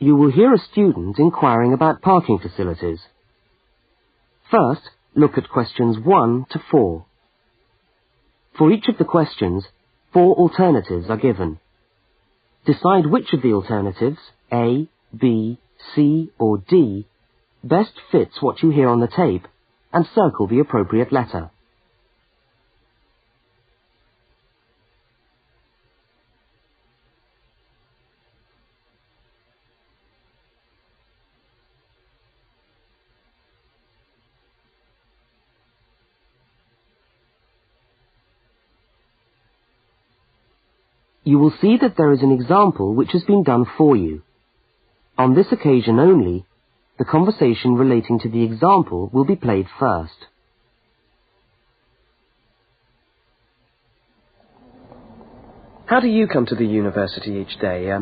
You will hear a student inquiring about parking facilities. First, look at questions 1 to 4. For each of the questions, 4 alternatives are given. Decide which of the alternatives, A, B, C or D, best fits what you hear on the tape, and circle the appropriate letter. You will see that there is an example which has been done for you. On this occasion only, the conversation relating to the example will be played first. How do you come to the university each day?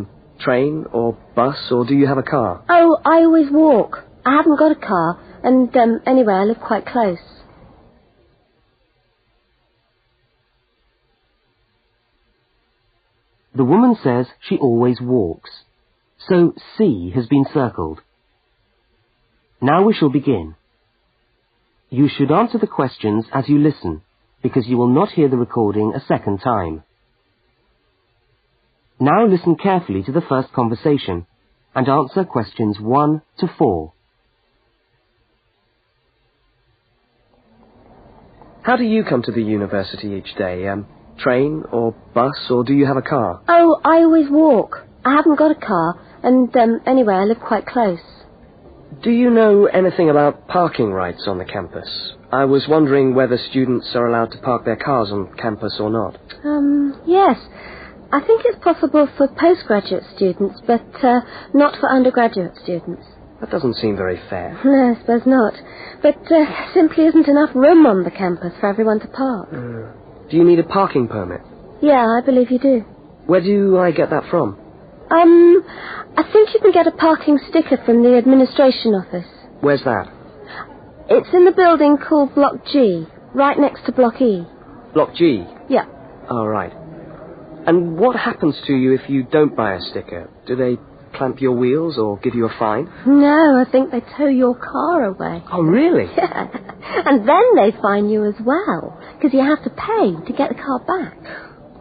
Train or bus, or do you have a car? Oh, I always walk. I haven't got a car, and anyway, I live quite close. The woman says she always walks, so C has been circled. Now we shall begin. You should answer the questions as you listen, because you will not hear the recording a second time. Now listen carefully to the first conversation and answer questions 1 to 4. How do you come to the university each day? Train or bus, or do you have a car? Oh, I always walk. I haven't got a car, and anyway, I live quite close. Do you know anything about parking rights on the campus? I was wondering whether students are allowed to park their cars on campus or not. Yes. I think it's possible for postgraduate students, but not for undergraduate students. That doesn't seem very fair. No, I suppose not. But simply isn't enough room on the campus for everyone to park. Do you need a parking permit? Yeah, I believe you do. Where do I get that from? I think you can get a parking sticker from the administration office. Where's that? It's in the building called Block G, right next to Block E. Block G? Yeah. Oh, right. And what happens to you if you don't buy a sticker? Do they clamp your wheels or give you a fine? No, I think they tow your car away. Oh, really? Yeah. And then they fine you as well, because you have to pay to get the car back.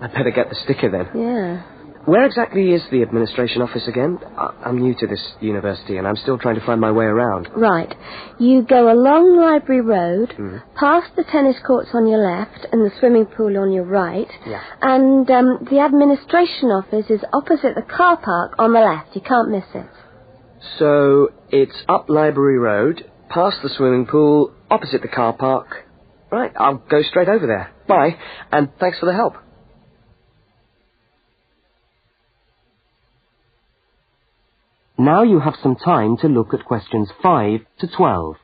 I'd better get the sticker then. Yeah. Where exactly is the administration office again? I'm new to this university and I'm still trying to find my way around. Right. You go along Library Road, past the tennis courts on your left and the swimming pool on your right. Yeah. And the administration office is opposite the car park on the left. You can't miss it. So it's up Library Road, past the swimming pool, opposite the car park. Right, I'll go straight over there. Bye, and thanks for the help. Now you have some time to look at questions 5 to 12.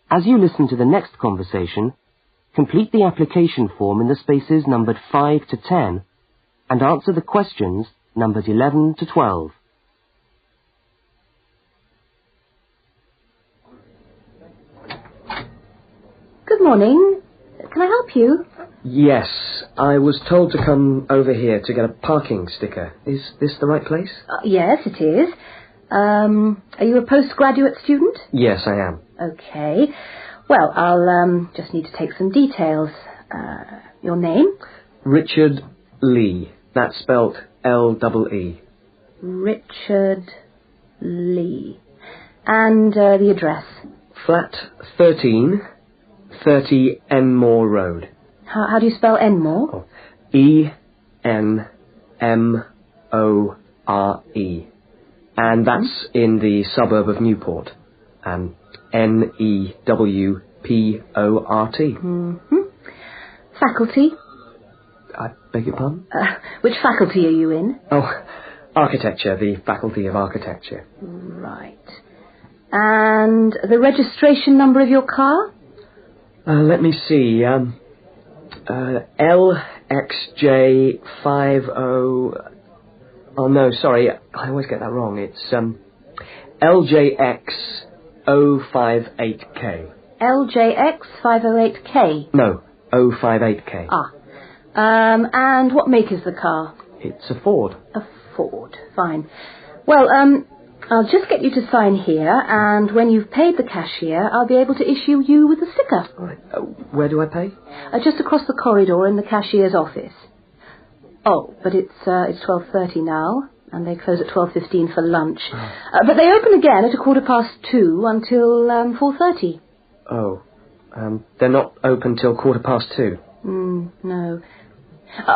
As you listen to the next conversation, complete the application form in the spaces numbered 5 to 10 and answer the questions numbered 11 to 12. Good morning. Can I help you? Yes, I was told to come over here to get a parking sticker. Is this the right place? Yes, it is. Are you a postgraduate student? Yes, I am. Okay. Well, I'll just need to take some details. Your name? Richard Lee. That's spelt L-E-E. Richard Lee. And the address? Flat 13, 30 Enmore Road. How do you spell Enmore? Oh, E-N-M-O-R-E. And that's in the suburb of Newport. N-E-W-P-O-R-T. Faculty? I beg your pardon? Which faculty are you in? Oh, Architecture, the Faculty of Architecture. Right. And the registration number of your car? Let me see. LXJ50... Oh, no, sorry. I always get that wrong. It's LJX058K. LJX508K? No, 058K. Ah. And what make is the car? It's a Ford. A Ford. Fine. Well, I'll just get you to sign here, and when you've paid the cashier, I'll be able to issue you with a sticker. All right. Where do I pay? Just across the corridor in the cashier's office. Oh, but it's 12:30 now, and they close at 12:15 for lunch. Oh. But they open again at 2:15 until 4:30. Oh. They're not open till 2:15? No.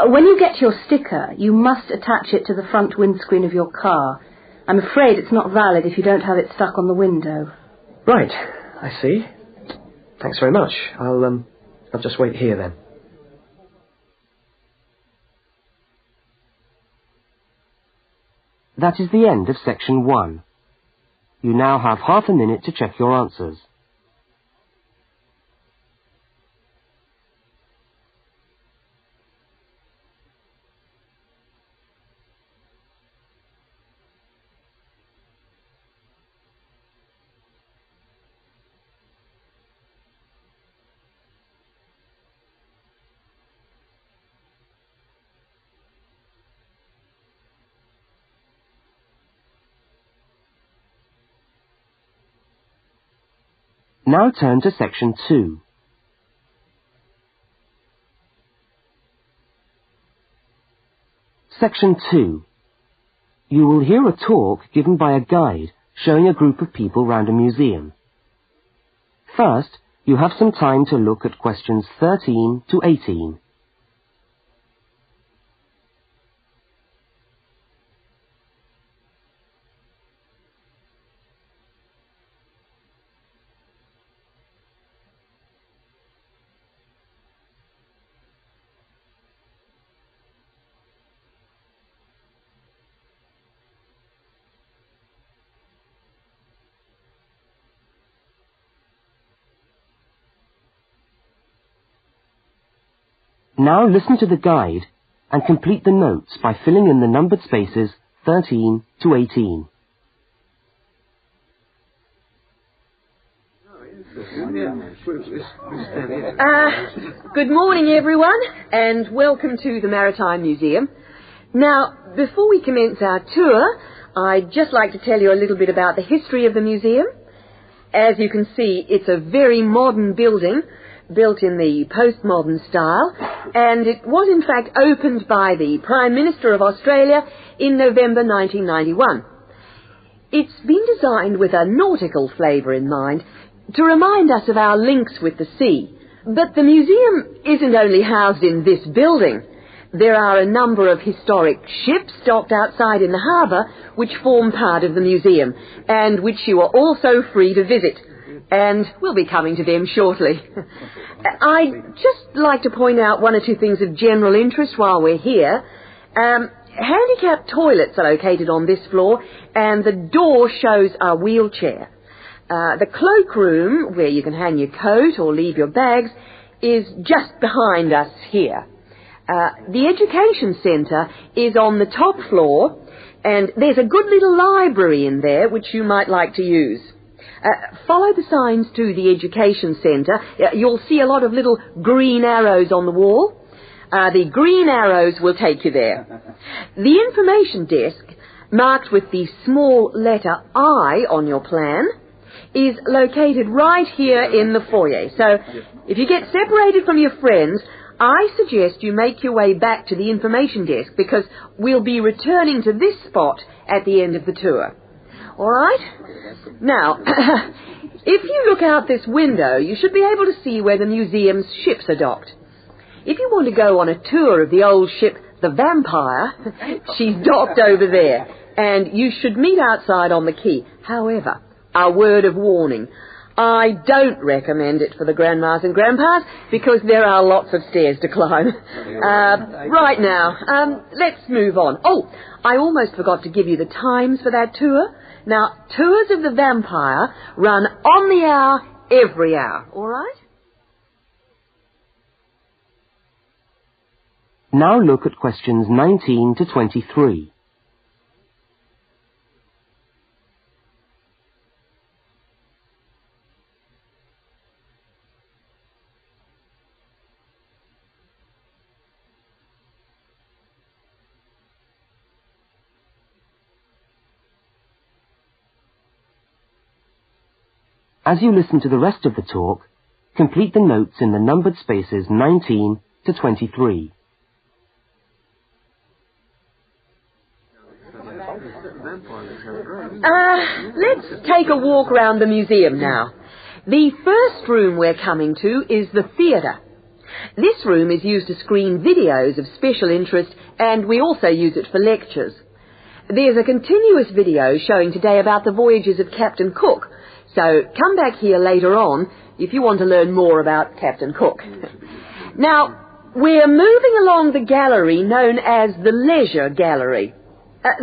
When you get your sticker, you must attach it to the front windscreen of your car. I'm afraid it's not valid if you don't have it stuck on the window. Right, I see. Thanks very much. I'll just wait here then. That is the end of section 1. You now have half a minute to check your answers. Now turn to section 2. Section 2. You will hear a talk given by a guide showing a group of people round a museum. First, you have some time to look at questions 13 to 18. Now listen to the guide and complete the notes by filling in the numbered spaces 13 to 18. Good morning, everyone, and welcome to the Maritime Museum. Now, before we commence our tour, I'd just like to tell you a little bit about the history of the museum. As you can see, it's a very modern building, built in the postmodern style, and it was in fact opened by the Prime Minister of Australia in November 1991. It's been designed with a nautical flavour in mind, to remind us of our links with the sea. But the museum isn't only housed in this building. There are a number of historic ships docked outside in the harbour which form part of the museum, and which you are also free to visit. And we'll be coming to them shortly. I'd just like to point out one or two things of general interest while we're here. Handicapped toilets are located on this floor, and the door shows a wheelchair. The cloakroom, where you can hang your coat or leave your bags, is just behind us here. The education centre is on the top floor, and there's a good little library in there which you might like to use. Follow the signs to the education centre. You'll see a lot of little green arrows on the wall. The green arrows will take you there. The information desk, marked with the small letter I on your plan, is located right here in the foyer. So if you get separated from your friends, I suggest you make your way back to the information desk, because we'll be returning to this spot at the end of the tour. All right? Now, if you look out this window, you should be able to see where the museum's ships are docked. If you want to go on a tour of the old ship, the Vampire, she's docked over there, and you should meet outside on the quay. However, a word of warning. I don't recommend it for the grandmas and grandpas because there are lots of stairs to climb. Right now, let's move on. Oh, I almost forgot to give you the times for that tour. Now, tours of the vampire run on the hour, every hour, all right? Now look at questions 19 to 23. As you listen to the rest of the talk, complete the notes in the numbered spaces 19 to 23. Let's take a walk around the museum now. The first room we're coming to is the theatre. This room is used to screen videos of special interest, and we also use it for lectures. There's a continuous video showing today about the voyages of Captain Cook, so come back here later on if you want to learn more about Captain Cook. Now, we're moving along the gallery known as the Leisure Gallery.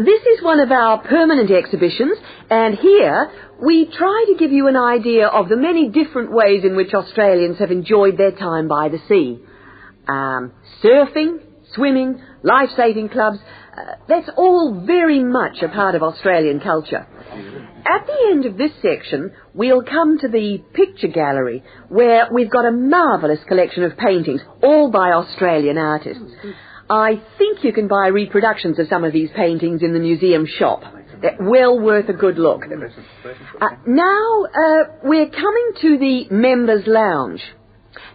This is one of our permanent exhibitions, and here we try to give you an idea of the many different ways in which Australians have enjoyed their time by the sea. Surfing, swimming, life-saving clubs, that's all very much a part of Australian culture. At the end of this section, we'll come to the picture gallery, where we've got a marvellous collection of paintings, all by Australian artists. I think you can buy reproductions of some of these paintings in the museum shop. They're well worth a good look. Now, we're coming to the Members' Lounge.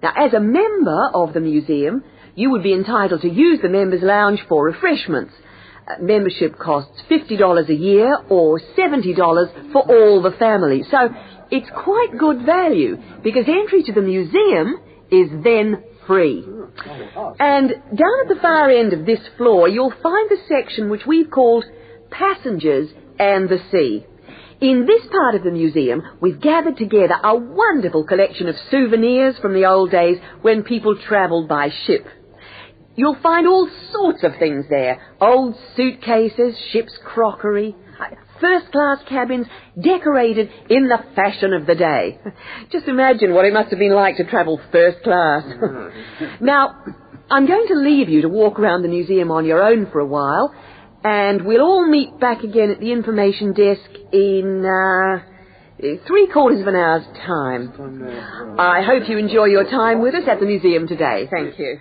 Now, as a member of the museum, you would be entitled to use the Members' Lounge for refreshments. Membership costs $50 a year or $70 for all the family. So it's quite good value because entry to the museum is then free. And down at the far end of this floor, you'll find the section which we've called Passengers and the Sea. In this part of the museum, we've gathered together a wonderful collection of souvenirs from the old days when people travelled by ship. You'll find all sorts of things there. Old suitcases, ship's crockery, first-class cabins decorated in the fashion of the day. Just imagine what it must have been like to travel first class. Now, I'm going to leave you to walk around the museum on your own for a while, and we'll all meet back again at the information desk in 3/4 of an hour's time. I hope you enjoy your time with us at the museum today. Thank you.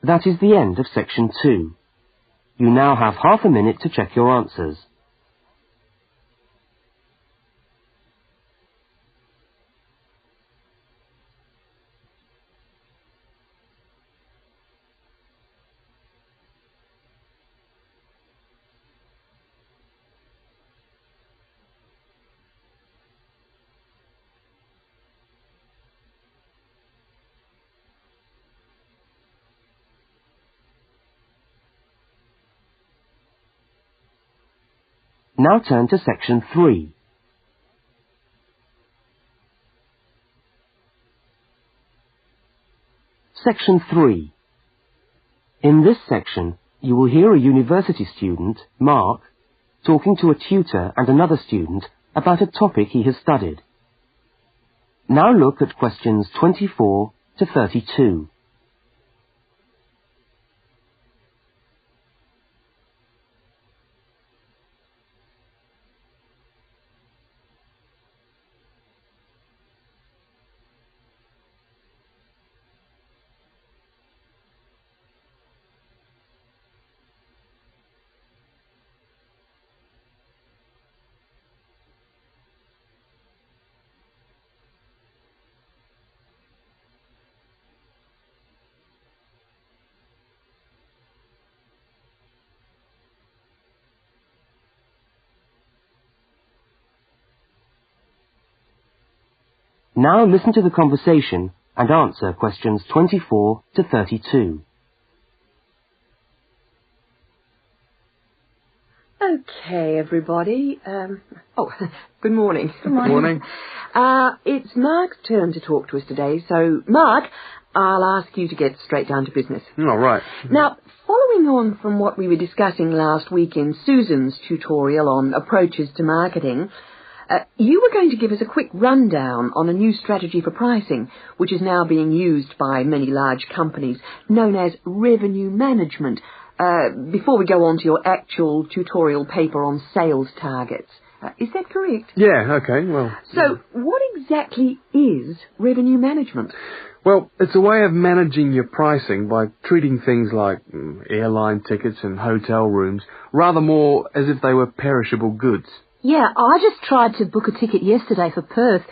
That is the end of section 2. You now have half a minute to check your answers. Now turn to section 3. Section 3. In this section, you will hear a university student, Mark, talking to a tutor and another student about a topic he has studied. Now look at questions 24 to 32. Now listen to the conversation and answer questions 24 to 32. Okay, everybody. Good morning. Good morning. Morning. It's Mark's turn to talk to us today, so Mark, I'll ask you to get straight down to business. All right. Now, following on from what we were discussing last week in Susan's tutorial on approaches to marketing, you were going to give us a quick rundown on a new strategy for pricing, which is now being used by many large companies, known as revenue management, before we go on to your actual tutorial paper on sales targets. Is that correct? Yeah, okay, well... So, what exactly is revenue management? Well, it's a way of managing your pricing by treating things like airline tickets and hotel rooms rather more as if they were perishable goods. Yeah, I just tried to book a ticket yesterday for Perth,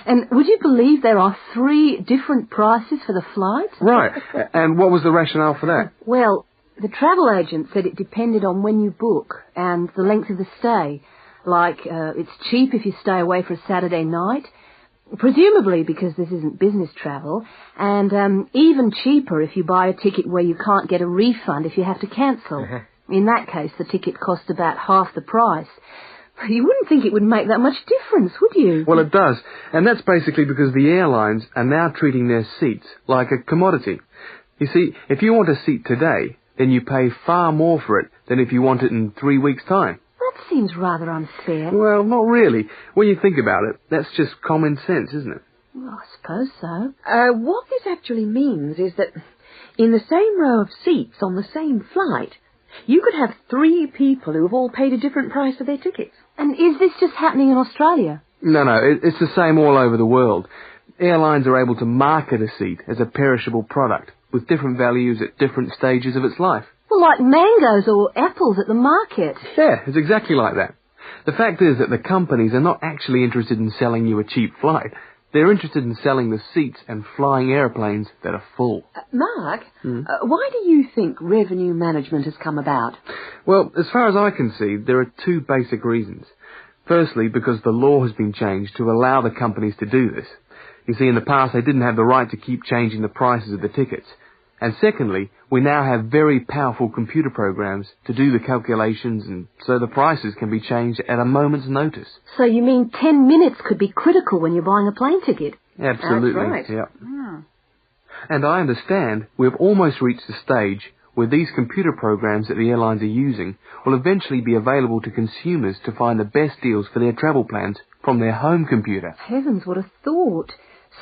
and would you believe there are 3 different prices for the flight? Right, and what was the rationale for that? Well, the travel agent said it depended on when you book and the length of the stay. Like, it's cheap if you stay away for a Saturday night, presumably because this isn't business travel, and even cheaper if you buy a ticket where you can't get a refund if you have to cancel. In that case, the ticket cost about half the price. You wouldn't think it would make that much difference, would you? Well, it does, and that's basically because the airlines are now treating their seats like a commodity. You see, if you want a seat today, then you pay far more for it than if you want it in 3 weeks' time. That seems rather unfair. Well, not really. When you think about it, that's just common sense, isn't it? Well, I suppose so. What this actually means is that in the same row of seats on the same flight, you could have 3 people who have all paid a different price for their tickets. And is this just happening in Australia? No, it's the same all over the world. Airlines are able to market a seat as a perishable product with different values at different stages of its life. Well, like mangoes or apples at the market. Yeah, it's exactly like that. The fact is that the companies are not actually interested in selling you a cheap flight. They're interested in selling the seats and flying airplanes that are full. Mark, why do you think revenue management has come about? Well, as far as I can see, there are 2 basic reasons. Firstly, because the law has been changed to allow the companies to do this. You see, in the past, they didn't have the right to keep changing the prices of the tickets. And secondly, we now have very powerful computer programs to do the calculations, and so the prices can be changed at a moment's notice. So you mean 10 minutes could be critical when you're buying a plane ticket? Absolutely. That's right. Yeah. And I understand we've almost reached the stage where these computer programs that the airlines are using will eventually be available to consumers to find the best deals for their travel plans from their home computer. Heavens, what a thought.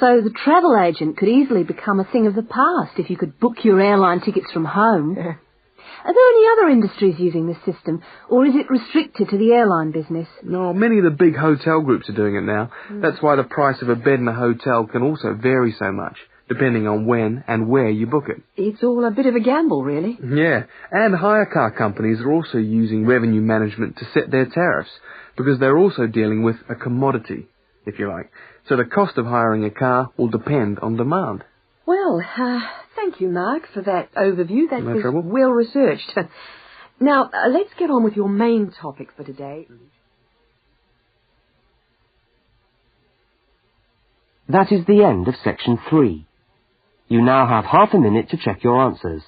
So the travel agent could easily become a thing of the past if you could book your airline tickets from home. Are there any other industries using this system, or is it restricted to the airline business? No, many of the big hotel groups are doing it now. That's why the price of a bed in a hotel can also vary so much, depending on when and where you book it. It's all a bit of a gamble, really. Yeah, and hire car companies are also using revenue management to set their tariffs, because they're also dealing with a commodity, if you like. So the cost of hiring a car will depend on demand. Well, thank you, Mark, for that overview. That No was trouble. well researched. Now, let's get on with your main topic for today. That is the end of section 3. You now have half a minute to check your answers.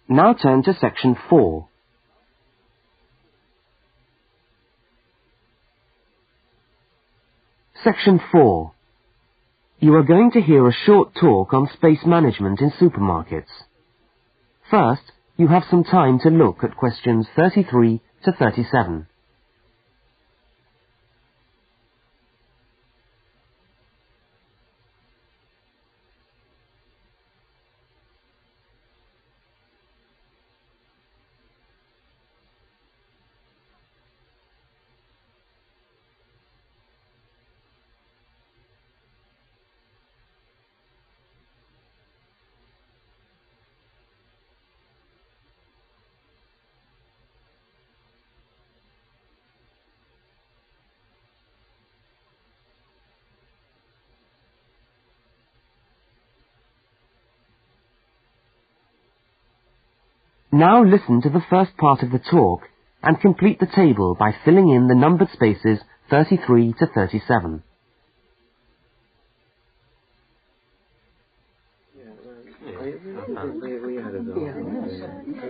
Now turn to section 4. Section 4. You are going to hear a short talk on space management in supermarkets. First, you have some time to look at questions 33 to 37. Now listen to the first part of the talk and complete the table by filling in the numbered spaces 33 to 37.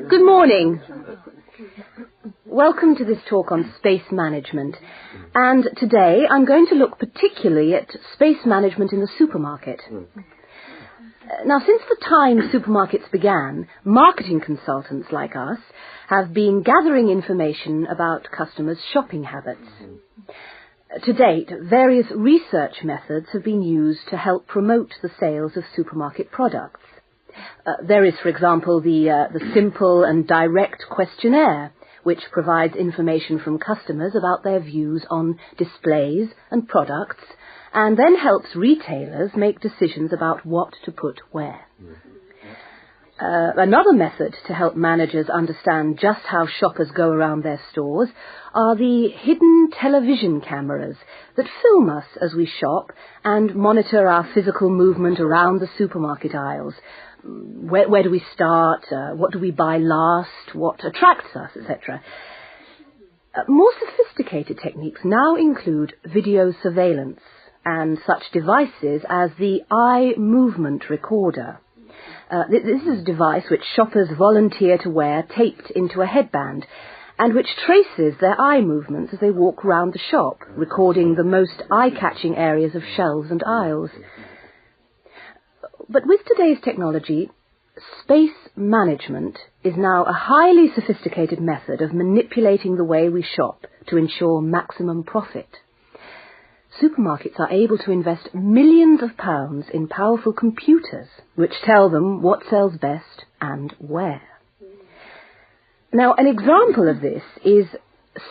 Good morning. Welcome to this talk on space management. And today I'm going to look particularly at space management in the supermarket. Now, since the time supermarkets began, marketing consultants like us have been gathering information about customers' shopping habits. To date, various research methods have been used to help promote the sales of supermarket products. There is, for example, the simple and direct questionnaire, which provides information from customers about their views on displays and products, and then helps retailers make decisions about what to put where. Another method to help managers understand just how shoppers go around their stores are the hidden television cameras that film us as we shop and monitor our physical movement around the supermarket aisles. Where do we start? What do we buy last? What attracts us, etc. More sophisticated techniques now include video surveillance and such devices as the eye movement recorder. This is a device which shoppers volunteer to wear taped into a headband and which traces their eye movements as they walk around the shop, recording the most eye-catching areas of shelves and aisles. But with today's technology, space management is now a highly sophisticated method of manipulating the way we shop to ensure maximum profit. Supermarkets are able to invest millions of pounds in powerful computers which tell them what sells best and where. Now, an example of this is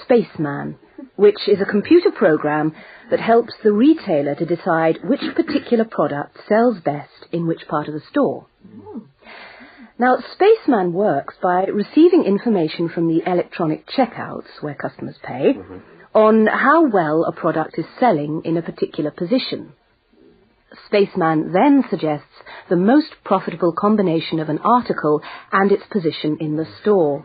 Spaceman, which is a computer program that helps the retailer to decide which particular product sells best in which part of the store. Now, Spaceman works by receiving information from the electronic checkouts, where customers pay, on how well a product is selling in a particular position. Spaceman then suggests the most profitable combination of an article and its position in the store.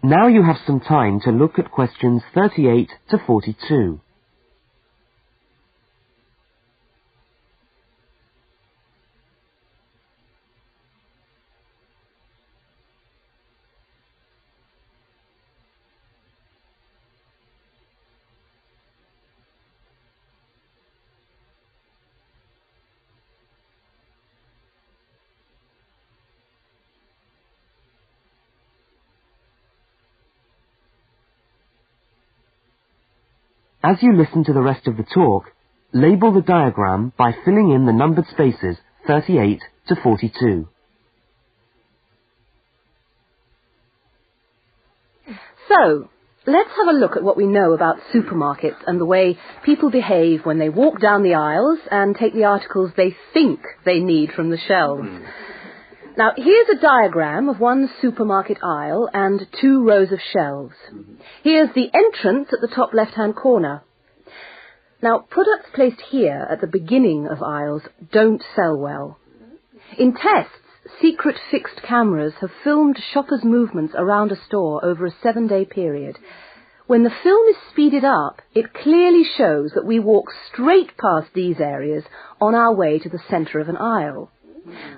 Now you have some time to look at questions 38 to 42. As you listen to the rest of the talk, label the diagram by filling in the numbered spaces 38 to 42. So, let's have a look at what we know about supermarkets and the way people behave when they walk down the aisles and take the articles they think they need from the shelves. Now, here's a diagram of one supermarket aisle and 2 rows of shelves. Here's the entrance at the top left-hand corner. Now, products placed here at the beginning of aisles don't sell well. In tests, secret fixed cameras have filmed shoppers' movements around a store over a 7-day period. When the film is speeded up, it clearly shows that we walk straight past these areas on our way to the centre of an aisle.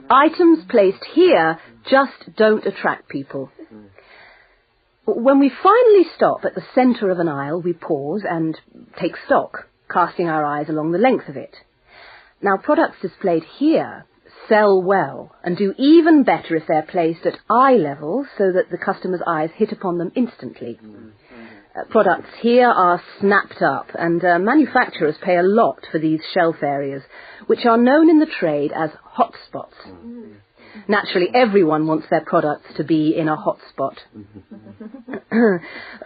Items placed here just don't attract people. When we finally stop at the centre of an aisle, we pause and take stock, casting our eyes along the length of it. Now, products displayed here sell well and do even better if they're placed at eye level so that the customer's eyes hit upon them instantly. Products here are snapped up, and manufacturers pay a lot for these shelf areas, which are known in the trade as hotspots. Naturally, everyone wants their products to be in a hotspot.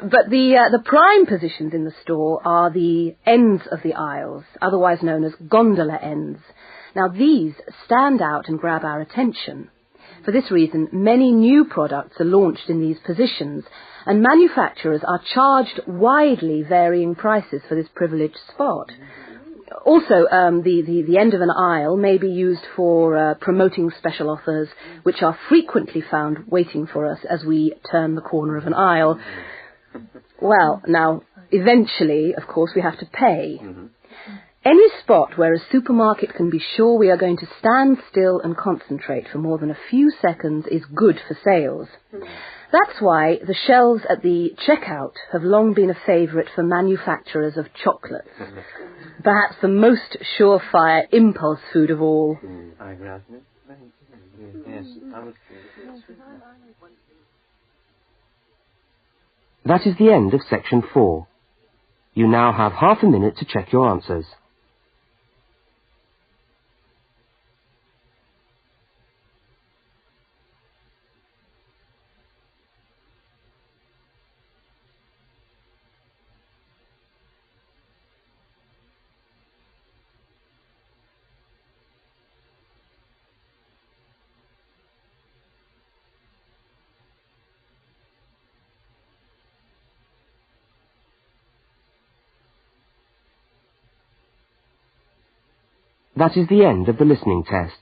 But the prime positions in the store are the ends of the aisles, otherwise known as gondola ends. Now, these stand out and grab our attention. For this reason, many new products are launched in these positions, and manufacturers are charged widely varying prices for this privileged spot. Also, the end of an aisle may be used for promoting special offers, which are frequently found waiting for us as we turn the corner of an aisle. Well, now, eventually, of course, we have to pay. Any spot where a supermarket can be sure we are going to stand still and concentrate for more than a few seconds is good for sales. That's why the shelves at the checkout have long been a favourite for manufacturers of chocolates. Perhaps the most surefire impulse food of all. That is the end of section 4. You now have half a minute to check your answers. That is the end of the listening test.